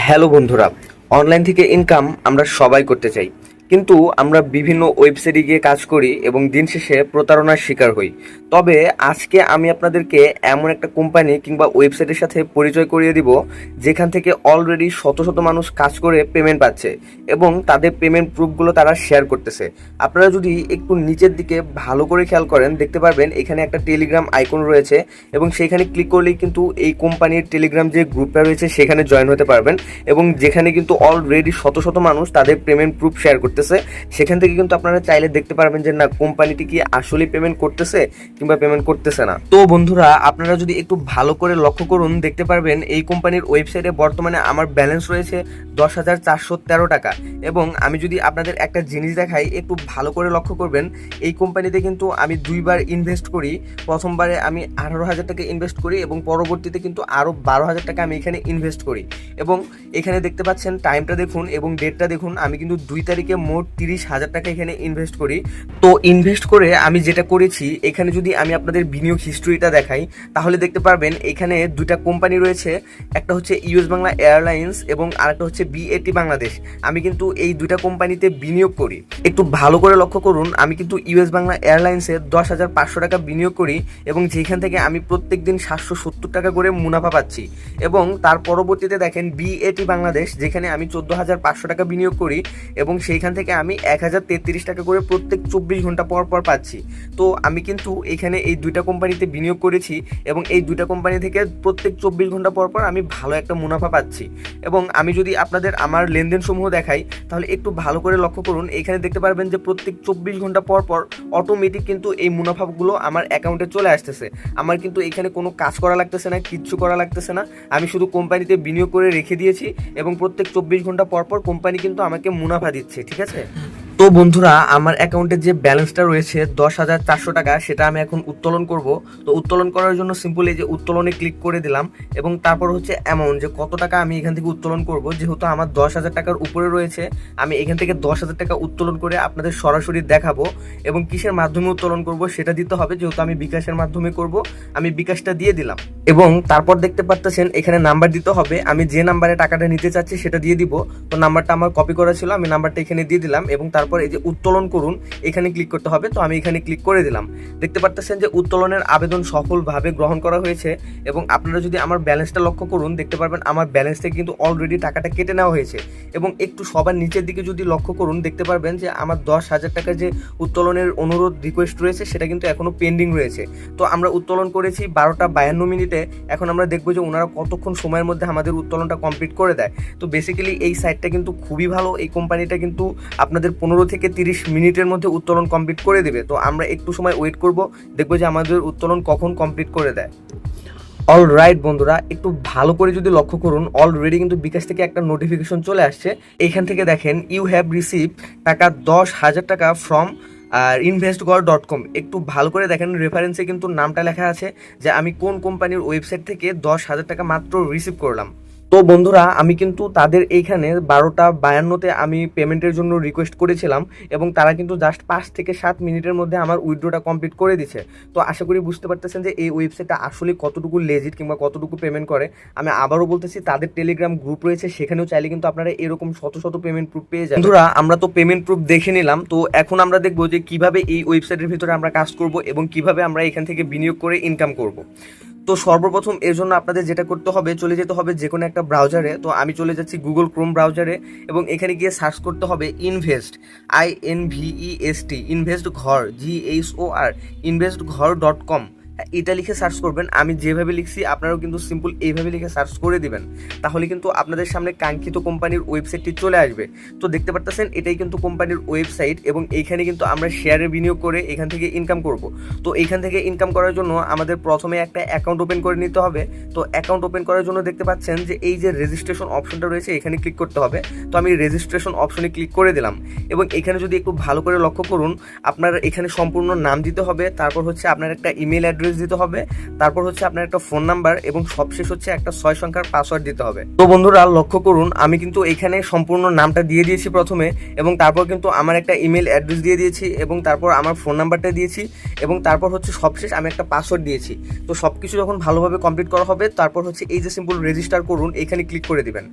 Hello বন্ধুরা, online থেকে income আমরা সবাই করতে চাই, কিন্তু আমরা বিভিন্ন ওয়েবসাইটে গিয়ে কাজ করি এবং দিন শেষে প্রতারণার শিকার হই। তবে আজকে আমি আপনাদেরকে এমন একটা কোম্পানি কিংবা ওয়েবসাইটের সাথে পরিচয় করিয়ে দিব, যেখান থেকে অলরেডি শত শত মানুষ কাজ করে পেমেন্ট পাচ্ছে এবং তাদের পেমেন্ট প্রুফগুলো তারা শেয়ার করতেছে। আপনারা যদি একটু নিচের দিকে ভালো করে খেয়াল করেন, দেখতে পারবেন এখানে একটা টেলিগ্রাম আইকন রয়েছে এবং সেখানে ক্লিক করলেই কিন্তু এই কোম্পানির টেলিগ্রাম যে গ্রুপটা রয়েছে সেখানে জয়েন হতে পারবেন এবং যেখানে কিন্তু অলরেডি শত শত মানুষ তাদের পেমেন্ট প্রুফ শেয়ার করতেছে। সেখান থেকে কিন্তু আপনারা চাইলে দেখতে পারবেন যে না, কোম্পানিটি কি আসলে পেমেন্ট করতেছে কিংবা পেমেন্ট করতেছে না। তো বন্ধুরা, আপনারা যদি একটু ভালো করে লক্ষ্য করুন, দেখতে পারবেন এই কোম্পানির ওয়েবসাইটে বর্তমানে আমার ব্যালেন্স রয়েছে 10,413 টাকা। এবং আমি যদি আপনাদের একটা জিনিস দেখাই, একটু ভালো করে লক্ষ্য করবেন, এই কোম্পানিতে কিন্তু আমি দুইবার ইনভেস্ট করি। প্রথমবারে আমি 18,000 টাকা ইনভেস্ট করি এবং পরবর্তীতে কিন্তু আরও 12,000 টাকা আমি এখানে ইনভেস্ট করি। এবং এখানে দেখতে পাচ্ছেন টাইমটা দেখুন এবং ডেটটা দেখুন, আমি কিন্তু 2 তারিখে মোট 30,000 টাকা এখানে ইনভেস্ট করি। তো ইনভেস্ট করে আমি যেটা করেছি, এখানে যদি আমি আপনাদের বিনিয়োগ হিস্ট্রিটা দেখাই, তাহলে দেখতে পারবেন এখানে দুইটা কোম্পানি রয়েছে। একটা হচ্ছে ইউএস বাংলা এয়ারলাইন্স এবং আরেকটা হচ্ছে বিএটি বাংলাদেশ। আমি কিন্তু এই দুইটা কোম্পানিতে বিনিয়োগ করি। একটু ভালো করে লক্ষ্য করুন, আমি কিন্তু ইউএস বাংলা এয়ারলাইন্সে 10,500 টাকা বিনিয়োগ করি এবং যেখান থেকে আমি প্রত্যেক দিন 770 টাকা করে মুনাফা পাচ্ছি। এবং তার পরবর্তীতে দেখেন বিএটি বাংলাদেশ, যেখানে আমি 14,500 টাকা বিনিয়োগ করি এবং সেইখান থেকে আমি 1,033 টাকা করে প্রত্যেক 24 ঘন্টা পর পর পাচ্ছি। তো আমি কিন্তু এখানে এই দুইটা কোম্পানিতে বিনিয়োগ করেছি এবং এই দুইটা কোম্পানি থেকে প্রত্যেক 24 ঘন্টা পর পর আমি ভালো একটা মুনাফা পাচ্ছি। এবং আমি যদি আপনাদের আমার লেনদেন সমূহ দেখাই, তাহলে একটু ভালো করে লক্ষ্য করুন, এখানে দেখতে পারবেন যে প্রত্যেক 24 ঘন্টা পর পর অটোমেটিক কিন্তু এই মুনাফাগুলো আমার অ্যাকাউন্টে চলে আসতেছে। আমার কিন্তু এখানে কোনো কাজ করা লাগতেছে না, কিচ্ছু করা লাগতেছে না। আমি শুধু কোম্পানিতে বিনিয়োগ করে রেখে দিয়েছি এবং প্রত্যেক 24 ঘন্টা পর পর কোম্পানি কিন্তু আমাকে মুনাফা দিচ্ছে। ঠিক আছে? তো বন্ধুরা, আমার অ্যাকাউন্টে যে ব্যালেন্সটা রয়েছে 10,400 টাকা, সেটা আমি এখন উত্তোলন করব। তো উত্তোলন করার জন্য সিম্পল এই যে উত্তোলনে ক্লিক করে দিলাম এবং তারপর হচ্ছে অ্যামাউন্ট, যে কত টাকা আমি এখান থেকে উত্তোলন করব। যেহেতু আমার 10,000 টাকার উপরে রয়েছে, আমি এখান থেকে 10,000 টাকা উত্তোলন করে আপনাদের সরাসরি দেখাবো এবং কিসের মাধ্যমে উত্তোলন করব সেটা দিতে হবে। যেহেতু আমি বিকাশের মাধ্যমে করব, আমি বিকাশটা দিয়ে দিলাম এবং তারপর দেখতে পাচ্ছেন এখানে নাম্বার দিতে হবে। আমি যে নাম্বারে টাকাটা নিতে চাচ্ছি সেটা দিয়ে দিব। তো নাম্বারটা আমার কপি করা ছিল, আমি নাম্বারটা এখানে দিয়ে দিলাম এবং তারপর এই যে উত্তোলন করুন এখানে ক্লিক করতে হবে। তো আমি এখানে ক্লিক করে দিলাম। দেখতে পাচ্ছেন যে উত্তোলনের আবেদন সফলভাবে গ্রহণ করা হয়েছে এবং আপনারা যদি আমার ব্যালেন্সটা লক্ষ্য করুন, দেখতে পারবেন আমার ব্যালেন্স থেকে কিন্তু অলরেডি টাকাটা কেটে নেওয়া হয়েছে। এবং একটু সবার নিচের দিকে যদি লক্ষ্য করুন, দেখতে পারবেন যে আমার 10,000 টাকা যে উত্তোলনের অনুরোধ রিকোয়েস্ট রয়েছে সেটা কিন্তু এখনো পেন্ডিং রয়েছে। তো আমরা উত্তোলন করেছি 12টা 52 মিনিটে। এখন আমরা দেখবো যে ওনারা কতক্ষণ সময়ের মধ্যে আমাদের উত্তোলনটা কমপ্লিট করে দেয়। তো বেসিক্যালি এই সাইটটা কিন্তু খুবই ভালো। এই কোম্পানিটা কিন্তু আপনাদের 15 থেকে 30 মিনিটের মধ্যে উত্তোলন কমপ্লিট করে দেবে। তো আমরা একটু সময় ওয়েট করব, দেখবো যে আমাদের উত্তোলন কখন কমপ্লিট করে দেয়। অলরাইট বন্ধুরা, একটু ভালো করে যদি লক্ষ্য করুন, অলরেডি কিন্তু বিকাশ থেকে একটা নোটিফিকেশন চলে আসছে। এখান থেকে দেখেন ইউ হ্যাভ রিসিভ টাকা 10,000 টাকা ফ্রম আর investgor.com। একটু ভালো করে দেখেন, রেফারেন্সে কিন্তু নামটা লেখা আছে যে আমি কোন কোম্পানির ওয়েবসাইট থেকে 10,000 টাকা মাত্র রিসিভ করলাম। তো বন্ধুরা, আমি কিন্তু তাদের এইখানে 12টা 52-তে আমি পেমেন্টের জন্য রিকোয়েস্ট করেছিলাম এবং তারা কিন্তু জাস্ট 5 থেকে 7 মিনিটের মধ্যে আমার উইথড্রটা কমপ্লিট করে দিচ্ছে। তো আশা করি বুঝতে পারতেছেন যে এই ওয়েবসাইটটা আসলে কতটুকু লেজিট কিংবা কতটুকু পেমেন্ট করে। আমি আবারও বলতেছি, তাদের টেলিগ্রাম গ্রুপ রয়েছে, সেখানেও চাইলে কিন্তু আপনারা এরকম শত শত পেমেন্ট প্রুফ পেয়ে যাবেন। বন্ধুরা, আমরা তো পেমেন্ট প্রুফ দেখে নিলাম। তো এখন আমরা দেখবো যে কিভাবে এই ওয়েবসাইটের ভিতরে আমরা কাজ করব এবং কিভাবে আমরা এখান থেকে বিনিয়োগ করে ইনকাম করব। তো সর্বপ্রথম এর জন্য আপনাদের যেটা করতে হবে, চলে যেতে হবে যে কোনো একটা ব্রাউজারে। তো আমি চলে যাচ্ছি গুগল ক্রোম ব্রাউজারে এবং এখানে গিয়ে সার্চ করতে হবে ইনভেস্ট, INVEST, ইনভেস্ট ঘর, GHOR, investghor.com। এটা লিখে সার্চ করবেন। আমি যেভাবে লিখছি আপনারাও কিন্তু সিম্পল এইভাবে লিখে সার্চ করে দিবেন, তাহলে কিন্তু আপনাদের সামনে কাঙ্ক্ষিত কোম্পানির ওয়েবসাইটটি চলে আসবে। তো দেখতে পাচ্ছেন এটাই কিন্তু কোম্পানির ওয়েবসাইট এবং এইখানে কিন্তু আমরা শেয়ারে বিনিয়োগ করে এখান থেকে ইনকাম করব। তো এখান থেকে ইনকাম করার জন্য আমাদের প্রথমে একটা অ্যাকাউন্ট ওপেন করে নিতে হবে। তো অ্যাকাউন্ট ওপেন করার জন্য দেখতে পাচ্ছেন যে এই যে রেজিস্ট্রেশন অপশনটা রয়েছে, এখানে ক্লিক করতে হবে। তো আমি রেজিস্ট্রেশন অপশনে ক্লিক করে দিলাম এবং এখানে যদি একটু ভালো করে লক্ষ্য করুন, আপনার এখানে সম্পূর্ণ নাম দিতে হবে, তারপর হচ্ছে আপনার একটা ইমেল অ্যাড্রেস দিতে হবে, তারপর হচ্ছে আপনার একটা ফোন নাম্বার এবং সবশেষ হচ্ছে একটা 6 সংখ্যার পাসওয়ার্ড দিতে হবে। তো বন্ধুরা, লক্ষ্য করুন, আমি কিন্তু এখানে সম্পূর্ণ নামটা দিয়ে দিয়েছি প্রথমে এবং তারপর কিন্তু আমার একটা ইমেল অ্যাড্রেস দিয়ে দিয়েছি এবং তারপর আমার ফোন নাম্বারটা দিয়েছি এবং তারপর হচ্ছে সবশেষ আমি একটা পাসওয়ার্ড দিয়েছি। তো সবকিছু যখন ভালোভাবে কমপ্লিট করা হবে, তারপর হচ্ছে এই যে সিম্পল রেজিস্টার করুন এখানে ক্লিক করে দিবেন।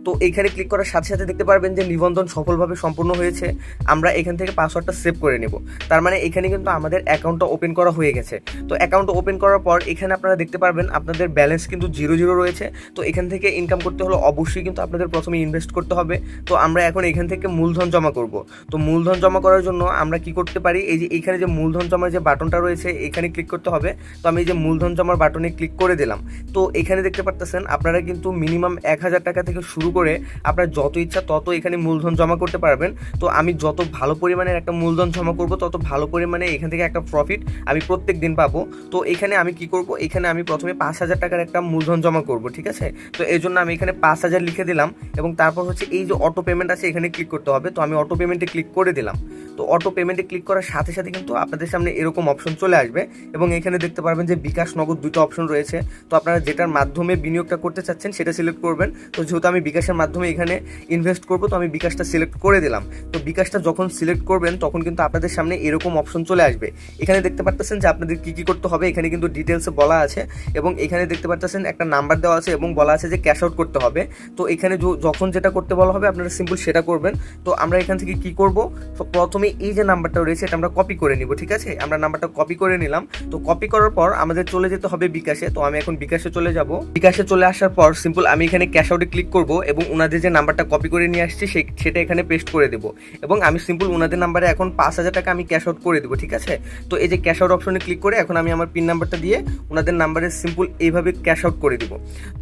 তো এইখানে ক্লিক করার সাথে সাথে দেখতে পারবেন যে নিবন্ধন সফলভাবে সম্পূর্ণ হয়েছে। আমরা এখান থেকে পাসওয়ার্ডটা সেভ করে নেব। তার মানে এখানে কিন্তু আমাদের অ্যাকাউন্টটা ওপেন করা হয়ে গেছে। তো অ্যাকাউন্টটা ওপেন করার পর এখানে আপনারা দেখতে পারবেন আপনাদের ব্যালেন্স কিন্তু 0 রয়েছে। তো এখান থেকে ইনকাম করতে হলে অবশ্যই কিন্তু আপনাদের প্রথমে ইনভেস্ট করতে হবে। তো আমরা এখন এখান থেকে মূলধন জমা করব। তো মূলধন জমা করার জন্য আমরা কি করতে পারি, এই যে এইখানে যে মূলধন জমার যে বাটনটা রয়েছে এখানে ক্লিক করতে হবে। তো আমি এই যে মূলধন জমার বাটনে ক্লিক করে দিলাম। তো এখানে দেখতে পাচ্ছেন আপনারা কিন্তু মিনিমাম 1000 টাকা থেকে শুরু করে আপনার যত ইচ্ছা তত এখানে মূলধন জমা করতে পারবেন। তো আমি যত ভালো পরিমাণের একটা মূলধন জমা করব তত ভালো পরিমাণে এখান থেকে একটা প্রফিট আমি প্রত্যেক দিন পাবো। তো এখানে আমি কি করব, এখানে আমি প্রথমে 5000 টাকার একটা মূলধন জমা করব, ঠিক আছে। তো এই জন্য আমি এখানে 5000 লিখে দিলাম এবং তারপর হচ্ছে এই যে অটো পেমেন্ট আছে এখানে ক্লিক করতে হবে। তো আমি অটো পেমেন্টে ক্লিক করে দিলাম। তো অটো পেমেন্টে ক্লিক করার সাথে সাথে কিন্তু আপনাদের সামনে এরকম অপশন চলে আসবে এবং এখানে দেখতে পারবেন যে বিকাশ, নগদ দুটো অপশন রয়েছে। তো আপনারা যেটার মাধ্যমে বিনিয়োগটা করতে চাচ্ছেন সেটা সিলেক্ট করবেন। তো যেহেতু আমি বিকাশের মাধ্যমে এখানে ইনভেস্ট করব তো আমি বিকাশটা সিলেক্ট করে দিলাম। তো বিকাশটা যখন সিলেক্ট করবেন তখন কিন্তু আপনাদের সামনে এরকম অপশন চলে আসবে। এখানে দেখতে পাচ্ছেন যে আপনাদের কি কি করতে হবে, এখানে কিন্তু ডিটেলসে বলা আছে এবং এখানে দেখতে পাচ্ছেন একটা নাম্বার দেওয়া আছে এবং বলা আছে যে ক্যাশ আউট করতে হবে। তো এখানে যখন যেটা করতে বলা হবে আপনারা সিম্পল সেটা করবেন। তো আমরা এখান থেকে কি করব, প্রথমে এই যে নাম্বারটা রয়েছে এটা আমরা কপি করে নিব, ঠিক আছে। আমরা নাম্বারটা কপি করে নিলাম। তো কপি করার পর আমাদের চলে যেতে হবে বিকাশে। তো আমি এখন বিকাশে চলে যাব। বিকাশে চলে আসার পর সিম্পল আমি এখানে ক্যাশ আউটে ক্লিক করব এবং ওনাদের যে নাম্বারটা কপি করে নিয়ে আসছি সেটা এখানে পেস্ট করে দেবো এবং আমি সিম্পল ওনাদের নাম্বারে এখন 5000 টাকা আমি ক্যাশ আউট করে দেবো, ঠিক আছে। তো এই যে ক্যাশ আউট অপশনে ক্লিক করে এখন আমি আমার পিন নাম্বারটা দিয়ে ওনাদের নাম্বারে সিম্পল এইভাবে ক্যাশ আউট করে দিব।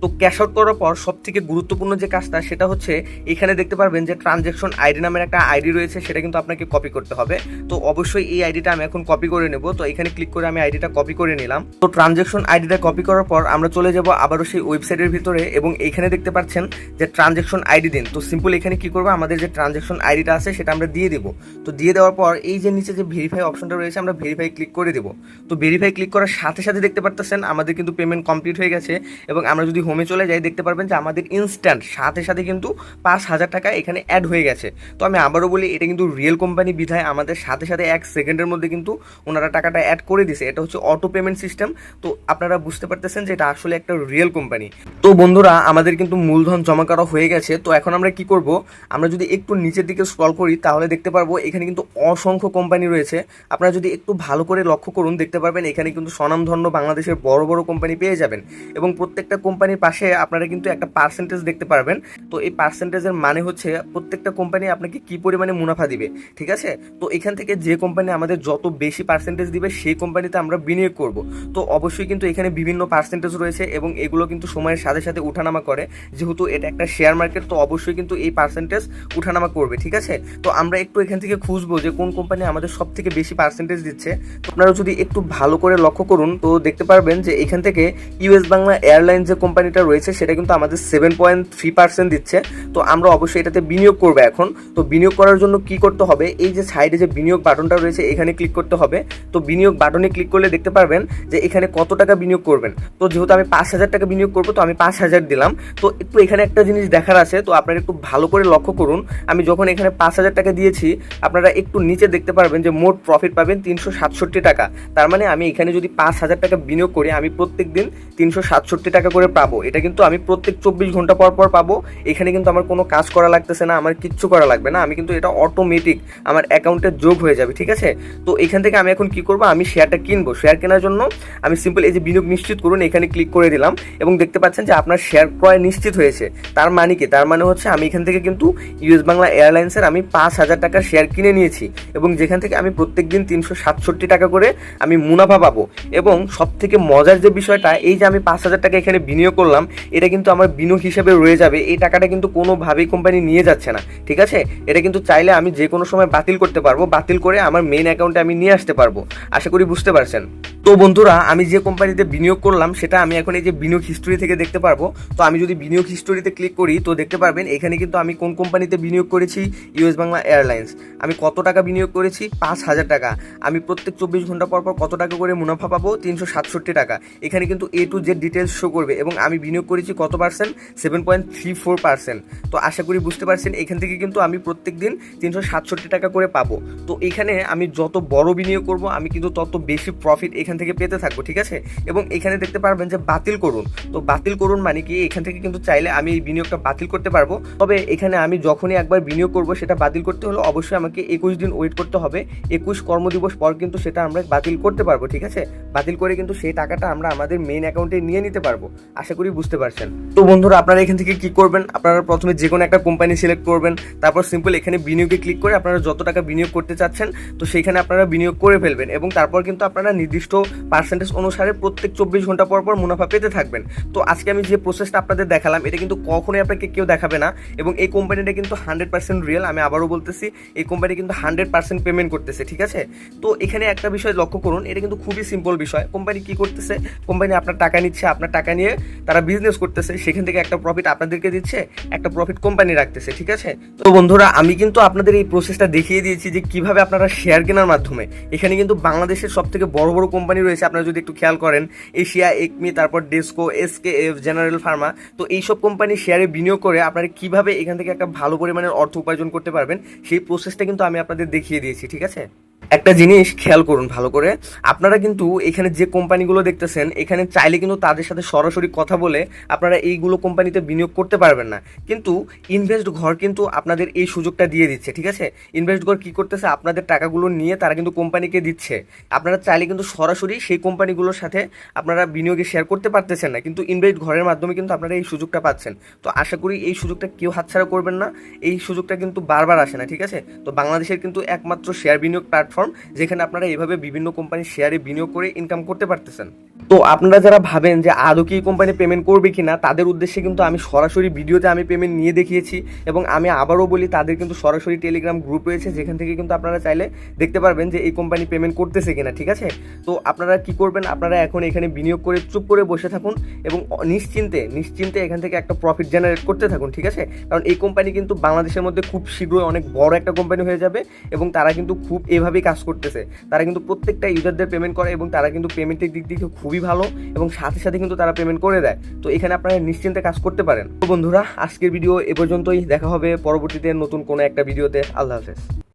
তো ক্যাশ আউট করার পর সব থেকে গুরুত্বপূর্ণ যে কাজটা সেটা হচ্ছে এখানে দেখতে পারবেন যে ট্রানজ্যাকশন আইডি নামের একটা আইডি রয়েছে, সেটা কিন্তু আপনাকে কপি করতে হবে। তো অবশ্যই এই আইডিটা আমি এখন কপি করে নেব। তো এখানে ক্লিক করে আমি আইডিটা কপি করে নিলাম। তো ট্রানজ্যাকশন আইডিটা কপি করার পর আমরা চলে যাব আবারও সেই ওয়েবসাইটের ভিতরে এবং এখানে দেখতে পাচ্ছেন যে ট্রানজ্যাকশন আইডি দিন। তো সিম্পল এখানে কি করবো, আমাদের যে ট্রানজ্যাকশন আইডিটা আছে সেটা আমরা দিয়ে দেবো। তো দিয়ে দেওয়ার পর এই যে নিচে যে ভেরিফাই অপশনটা রয়েছে আমরা ভেরিফাই ক্লিক করে দেবো। তো ভেরিফাই ক্লিক করার সাথে সাথে দেখতে পাচ্ছেন আমাদের কিন্তু পেমেন্ট কমপ্লিট হয়ে গেছে এবং আমরা যদি হোমে চলে যাই দেখতে পারবেন যে আমাদের ইনস্ট্যান্ট সাথে সাথে কিন্তু 5000 টাকা এখানে অ্যাড হয়ে গেছে। তো আমি আবারও বলি এটা কিন্তু রিয়েল কোম্পানি বিধায় আমাদের সাথে সাথে 1 সেকেন্ডের মধ্যে কিন্তু ওনারা টাকাটা অ্যাড করে দিছে। এটা হচ্ছে অটো পেমেন্ট সিস্টেম। তো আপনারা বুঝতে পারতেছেন যে এটা আসলে একটা রিয়েল কোম্পানি। তো বন্ধুরা আমাদের কিন্তু মূলধন জমা করা হয়ে গেছে। তো এখন আমরা কি করব, আমরা যদি একটু নিচের দিকে স্ক্রল করি তাহলে দেখতে পারবো এখানে কিন্তু অসংখ্য কোম্পানি রয়েছে। আপনারা যদি একটু ভালো করে লক্ষ্য করুন দেখতে পারবেন এখানে কিন্তু স্বনামধন্য বাংলাদেশের বড় বড় কোম্পানি পেয়ে যাবেন এবং প্রত্যেকটা কোম্পানির পাশে আপনারা কিন্তু একটা পার্সেন্টেজ দেখতে পারবেন। তো এই পার্সেন্টেজের মানে হচ্ছে প্রত্যেকটা কোম্পানি আপনাকে কি পরিমাণে মুনাফা দিবে, ঠিক আছে। তো এখান থেকে যে কোম্পানি আমাদের যত বেশি পার্সেন্টেজ দিবে সেই কোম্পানিতে আমরা বিনিয়োগ করব। তো অবশ্যই কিন্তু এখানে বিভিন্ন পার্সেন্টেজ রয়েছে এবং এগুলো কিন্তু সময়ের সাথে সাথে উঠানামা করে। যেহেতু এটা একটা শেয়ার মার্কেট তো অবশ্যই কিন্তু এই পার্সেন্টেজ উঠানামা করবে, ঠিক আছে। তো আমরা একটু এখান থেকে খুঁজবো যে কোন কোম্পানি আমাদের সব থেকে বেশি পার্সেন্টেজ দিচ্ছে। তো আপনারা যদি একটু ভালো করে লক্ষ্য করুন তো দেখতে পারবেন যে এখান থেকে ইউএস বাংলা এয়ারলাইন্স যে কোম্পানিটা রয়েছে সেটা কিন্তু আমাদের 7.3% দিচ্ছে। তো আমরা অবশ্যই এটাতে বিনিয়োগ করবো এখন। তো বিনিয়োগ করার জন্য কি করতে হবে, এই যে সাইডে যে বিনিয়োগ বাটনটা রয়েছে এখানে ক্লিক করতে হবে। তো বিনিয়োগ বাটনে ক্লিক করলে দেখতে পারবেন যে এখানে কত টাকা বিনিয়োগ করবেন। তো যেহেতু আমি 5000 টাকা বিনিয়োগ করবো তো আমি 5000 দিলাম। তো একটু এখানে একটা জিনিস দেখার আছে, তো আপনারা একটু ভালো করে লক্ষ্য করুন। আমি যখন এখানে 5000 টাকা দিয়েছি আপনারা একটু নিচে দেখতে পারবেন যে মোট প্রফিট পাবেন 367 টাকা। তার মানে আমি এখানে যদি 5000 টাকা বিনিয়োগ করি আমি প্রত্যেক দিন 367 টাকা করে পাবো। এটা কিন্তু আমি প্রত্যেক 24 ঘন্টা পর পর পাবো। এখানে কিন্তু আমার কোনো কাজ করা লাগতেছে না, আমার কিচ্ছু করা লাগবে না, আমি কিন্তু এটা অটোমেটিক আমার অ্যাকাউন্টে যোগ হয়ে যাবে, ঠিক আছে। তো এখান থেকে আমি এখন কি করবো, আমি শেয়ারটা কিনবো। শেয়ার কেনার জন্য আমি সিম্পল এই যে বিনিয়োগ নিশ্চিত করুন এখানে ক্লিক করে দিলাম এবং দেখতে পাচ্ছেন যে আপনার শেয়ার ক্রয় নিশ্চিত হয়েছে। তার মানে কি, তার মানে হচ্ছে আমি এখান থেকে কিন্তু ইউএস বাংলা এয়ারলাইন্সের আমি 5000 টাকার শেয়ার কিনে নিয়েছি এবং যেখান থেকে আমি প্রত্যেক দিন 367 টাকা করে আমি মুনাফা পাবো। এবং সব থেকে মজার যে বিষয়টা, এই যে আমি 5000 টাকা এখানে বিনিয়োগ করলাম এটা কিন্তু আমার বিনিয়োগ হিসেবে রয়ে যাবে। এই টাকাটা কিন্তু কোনোভাবেই কোম্পানি নিয়ে যাচ্ছে না, ঠিক আছে। এটা কিন্তু চাইলে আমি যে কোনো সময় বাতিল করতে পারবো, বাতিল করে আমার মেইন অ্যাকাউন্টে আমি নিয়ে আসতে পারবো। আশা করি বুঝতে পারছেন। তো বন্ধুরা আমি যে কোম্পানিতে বিনিয়োগ করলাম সেটা আমি এখন এই যে বিনিয়োগ হিস্টোরি থেকে দেখতে পারবো। তো আমি যদি বিনিয়োগ হিস্টোরিতে ক্লিক করি তো দেখতে পারবেন এখানে কিন্তু আমি কোন কোম্পানিতে বিনিয়োগ করেছি, ইউএস বাংলা এয়ারলাইন্স। আমি কত টাকা বিনিয়োগ করেছি, 5000 টাকা। আমি প্রত্যেক 24 ঘন্টা পর পর কত টাকা করে মুনাফা পাবো, 367 টাকা। এখানে কিন্তু A to Z details show করবে এবং আমি বিনিয়োগ করেছি কত পার্সেন্ট, 7.34%। তো আশা করি বুঝতে পারছেন এখান থেকে কিন্তু আমি প্রত্যেক দিন 367 টাকা করে পাবো। তো এখানে আমি যত বড় বিনিয়োগ করব আমি কিন্তু তত বেশি প্রফিট এখান থেকে পেতে থাকবো, ঠিক আছে। এবং এখানে দেখতে পারবেন যে বাতিল করুন, তো বাতিল করুন মানে কি এখান থেকে কিন্তু চাইলে আমি এই বিনিয়োগটা বাতিল করতে পারবো। তবে এখানে আমি যখনই একবার বিনিয়োগ করব সেটা বাতিল করতে হলে অবশ্যই আমাকে 21 দিন ওয়েট করতে হবে। 21 কর্মদিবস পর কিন্তু সেটা আমরা বাতিল করতে পারবো, ঠিক আছে। বাতিল করে কিন্তু সেই টাকাটা আমরা আমাদের মেইন অ্যাকাউন্টে নিয়ে নিতে পারবো। আশা করি বুঝতে পারছেন। তো বন্ধুরা আপনারা এখান থেকে কি করবেন, আপনারা প্রথমে যে কোনো একটা কোম্পানি সিলেক্ট করবেন, তারপর সিম্পল এখানে বিনিয়োগে ক্লিক করে আপনারা যত টাকা বিনিয়োগ করতে চাচ্ছেন তো সেইখানে আপনারা বিনিয়োগ করে ফেলবেন এবং তারপর কিন্তু আপনারা নির্দিষ্ট পার্সেন্টেজ অনুসারে প্রত্যেক 24 ঘন্টা পর পর মুনাফা পেতে থাকবেন। তো আজকে আমি যে প্রসেসটা আপনাদের দেখালাম এটা কিন্তু কখনোই আপনাকে কেউ দেখাবে না এবং এই কোম্পানিটা কিন্তু 100% রিয়েল। আমি আবারও বলতেছি এই কোম্পানি কিন্তু 100% পেমেন্ট করতেছে, ঠিক আছে। তো এখানে একটা বিষয় লক্ষ্য করুন, এটা কিন্তু খুবই সিম্পল বিষয়। কোম্পানি কি করতেছে, কোম্পানি আপনার টাকা নিচ্ছে, আপনার টাকা নিয়ে তারা বিজনেস করতেছে, সেখান থেকে একটা প্রফিট আপনাদেরকে দিচ্ছে, একটা প্রফিট কোম্পানি রাখতেছে, ঠিক আছে। তো বন্ধুরা আমি কিন্তু আপনাদের এই প্রসেসটা দেখিয়ে দিয়েছি যে কিভাবে আপনারা শেয়ার কেনার মাধ্যমে এখানে কিন্তু বাংলাদেশের সব থেকে বড় বড় কোম্পানি রয়েছে। আপনারা যদি একটু খেয়াল করেন এশিয়া, একমি, তারপর ডেসকো, এসকেএফ, জেনারেল ফার্মা, তো এইসব কোম্পানি শেয়ারে বিনিয়োগ করে আপনারা কিভাবে এখান থেকে একটা ভালো পরিমাণের অর্থ উপার্জন করতে পারবেন সেই প্রসেসটা কিন্তু আমি আপনাদের দেখিয়ে দিয়েছি, ঠিক আছে। একটা জিনিস খেয়াল করুন ভালো করে, আপনারা কিন্তু এখানে যে কোম্পানিগুলো দেখতেছেন এখানে চাইলে কিন্তু তাদের সাথে সরাসরি কথা বলে আপনারা এইগুলো কোম্পানিতে বিনিয়োগ করতে পারবেন না, কিন্তু ইনভেস্ট ঘর কিন্তু আপনাদের এই সুযোগটা দিয়ে দিচ্ছে, ঠিক আছে। ইনভেস্ট ঘর কি করতেছে, আপনাদের টাকাগুলো নিয়ে তারা কিন্তু কোম্পানিকে দিচ্ছে। আপনারা চাইলে কিন্তু সরাসরি সেই কোম্পানিগুলোর সাথে আপনারা বিনিয়োগে শেয়ার করতে পারতেছেন না, কিন্তু ইনভেস্ট ঘরের মাধ্যমে কিন্তু আপনারা এই সুযোগটা পাচ্ছেন। তো আশা করি এই সুযোগটা কেউ হাতছাড়া করবেন না। এই সুযোগটা কিন্তু বারবার আসে না, ঠিক আছে। তো বাংলাদেশের কিন্তু একমাত্র শেয়ার বিনিয়োগ প্ল্যাটফর্ম যেখানে আপনারা এইভাবে বিভিন্ন কোম্পানির শেয়ারে বিনিয়োগ করে ইনকাম করতে পারতেছেন। তো আপনারা যারা ভাবেন যে আদৌ কি কোম্পানি পেমেন্ট করবে কিনা তাদের উদ্দেশ্যে কিন্তু আমি সরাসরি ভিডিওতে আমি পেমেন্ট নিয়ে দেখিয়েছি এবং আমি আবারও বলি তাদের কিন্তু সরাসরি টেলিগ্রাম গ্রুপ রয়েছে যেখান থেকে কিন্তু আপনারা চাইলে দেখতে পারবেন যে এই কোম্পানি পেমেন্ট করতেছে কিনা, ঠিক আছে। তো আপনারা কি করবেন, আপনারা এখন এখানে বিনিয়োগ করে চুপ করে বসে থাকুন এবং নিশ্চিন্তে এখান থেকে একটা প্রফিট জেনারেট করতে থাকুন, ঠিক আছে। কারণ এই কোম্পানি কিন্তু বাংলাদেশের মধ্যে খুব শীঘ্রই অনেক বড় একটা কোম্পানি হয়ে যাবে এবং তারা কিন্তু খুব এভাবেই কাজ করতেছে। তারা কিন্তু প্রত্যেকটা ইউজারদের পেমেন্ট করে এবং তারা কিন্তু পেমেন্টের দিক থেকে খুবই ভালো এবং সাথে সাথে কিন্তু তারা পেমেন্ট করে দেয়। তো এখানে আপনারা নিশ্চিন্তে কাজ করতে পারেন। তো বন্ধুরা আজকের ভিডিও এ পর্যন্তই, দেখা হবে পরবর্তীতে নতুন কোনো একটা ভিডিওতে। আল্লাহ হাফেজ।